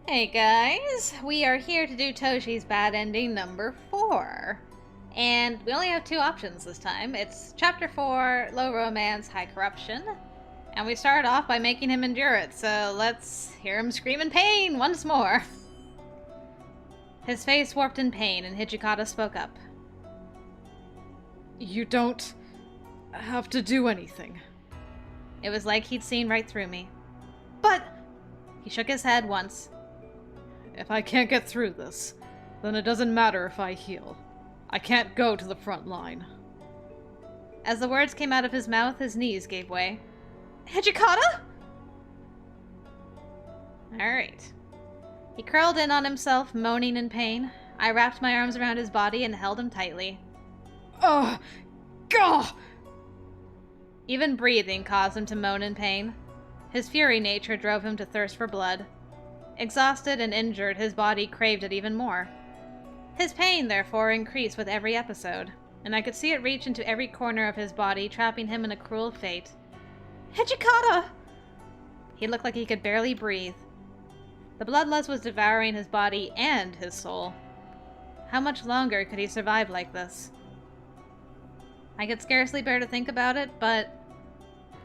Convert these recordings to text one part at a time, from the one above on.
Hey guys, we are here to do Toshi's bad ending number 4. And we only have 2 options this time. It's Chapter 4, Low Romance, High Corruption. And we started off by making him endure it, so let's hear him scream in pain once more. His face warped in pain, and Hijikata spoke up. You don't have to do anything. It was like he'd seen right through me. But he shook his head once. If I can't get through this, then it doesn't matter if I heal. I can't go to the front line. As the words came out of his mouth, his knees gave way. Hijikata? Alright. He curled in on himself, moaning in pain. I wrapped my arms around his body and held him tightly. Ugh! Gah! Even breathing caused him to moan in pain. His fury nature drove him to thirst for blood. Exhausted and injured, his body craved it even more. His pain, therefore, increased with every episode, and I could see it reach into every corner of his body, trapping him in a cruel fate. Hijikata! He looked like he could barely breathe. The bloodlust was devouring his body and his soul. How much longer could he survive like this? I could scarcely bear to think about it, but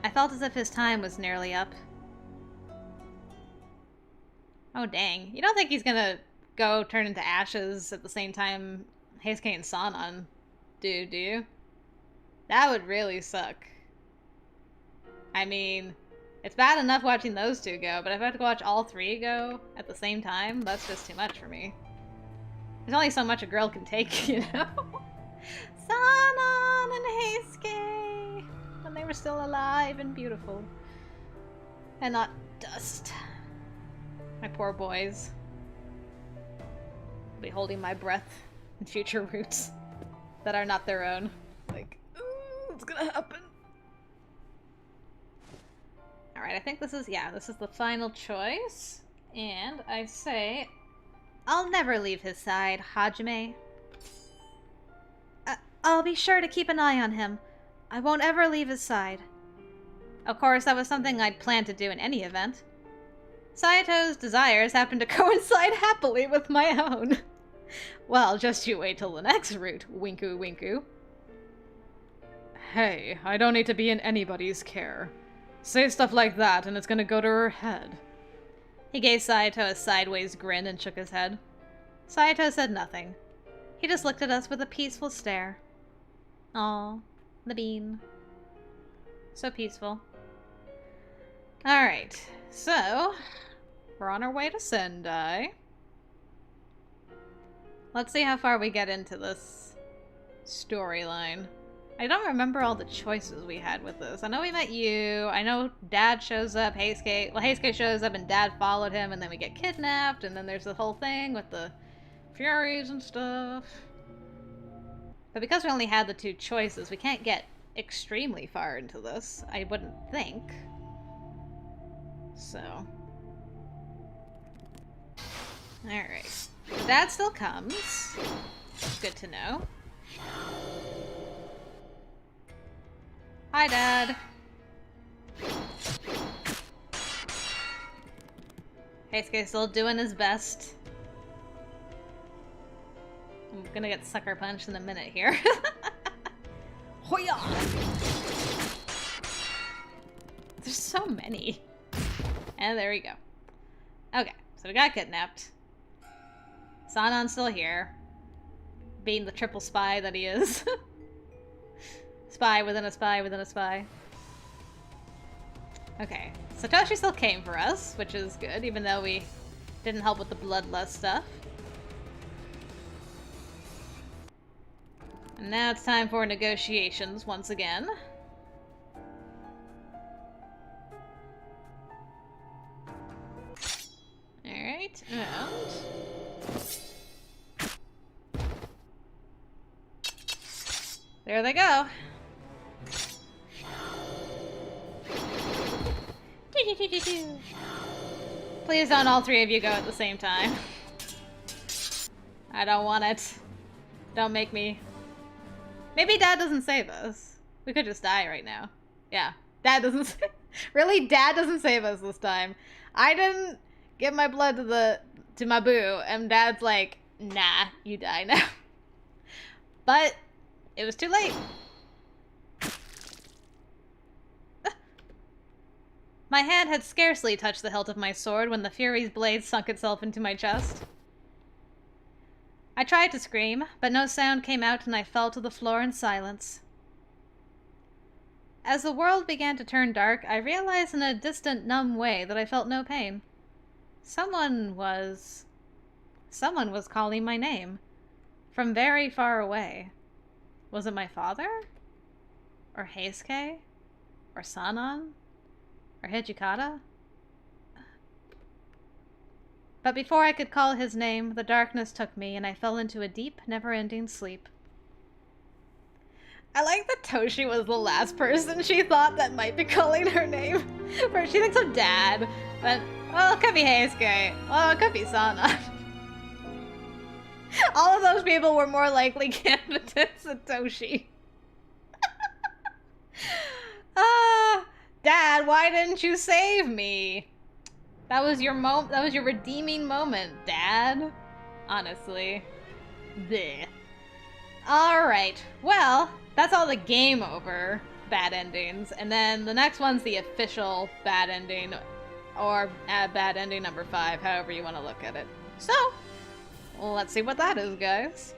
I felt as if his time was nearly up. Oh dang. You don't think he's gonna go turn into ashes at the same time Heisuke and Sanan do you? That would really suck. I mean, it's bad enough watching those two go, but if I have to watch all 3 go at the same time, that's just too much for me. There's only so much a girl can take, you know? Sanan and Heisuke, when they were still alive and beautiful. And not dust. My poor boys. I'll be holding my breath in future roots that are not their own. Like, ooh, it's gonna happen. Alright, I think this is the final choice. And I say, I'll never leave his side, Hajime. I'll be sure to keep an eye on him. I won't ever leave his side. Of course, that was something I'd planned to do in any event. Sayato's desires happen to coincide happily with my own. Well, just you wait till the next route, winku winku. Hey, I don't need to be in anybody's care. Say stuff like that and it's gonna go to her head. He gave Saito a sideways grin and shook his head. Saito said nothing. He just looked at us with a peaceful stare. Aw, the bean. So peaceful. Alright, so we're on our way to Sendai. Let's see how far we get into this storyline. I don't remember all the choices we had with this. I know we met you. I know Dad shows up, Heisuke shows up and Dad followed him, and then we get kidnapped, and then there's the whole thing with the Furies and stuff. But because we only had the 2 choices, we can't get extremely far into this, I wouldn't think. So. Alright. Dad still comes. Good to know. Hi, Dad. Heisuke's still doing his best. I'm gonna get sucker punched in a minute here. Hoya! There's so many. And there we go. Okay, so we got kidnapped. Sanan's still here. Being the triple spy that he is. Spy within a spy within a spy. Okay, so Toshi still came for us, which is good, even though we didn't help with the bloodlust stuff. And now it's time for negotiations once again. Alright, and there they go. Please don't all 3 of you go at the same time. I don't want it. Don't make me. Maybe Dad doesn't save us. We could just die right now. Yeah, Dad doesn't. Really, Dad doesn't save us this time. I didn't give my blood to my boo. And Dad's like, nah, you die now. But it was too late. My hand had scarcely touched the hilt of my sword when the Fury's blade sunk itself into my chest. I tried to scream, but no sound came out and I fell to the floor in silence. As the world began to turn dark, I realized in a distant, numb way that I felt no pain. Someone was calling my name. From very far away. Was it my father? Or Heisuke? Or Sanan? Or Hijikata? But before I could call his name, the darkness took me and I fell into a deep, never-ending sleep. I like that Toshi was the last person she thought that might be calling her name. First she thinks of Dad, but, well, it could be Heisuke. Well, it could be Sana. All of those people were more likely candidates than Toshi. Dad, why didn't you save me? That was your redeeming moment, Dad. Honestly. Bleh. Alright, well, that's all the game over bad endings. And then the next one's the official bad ending, or bad ending number 5, however you want to look at it. So, let's see what that is, guys.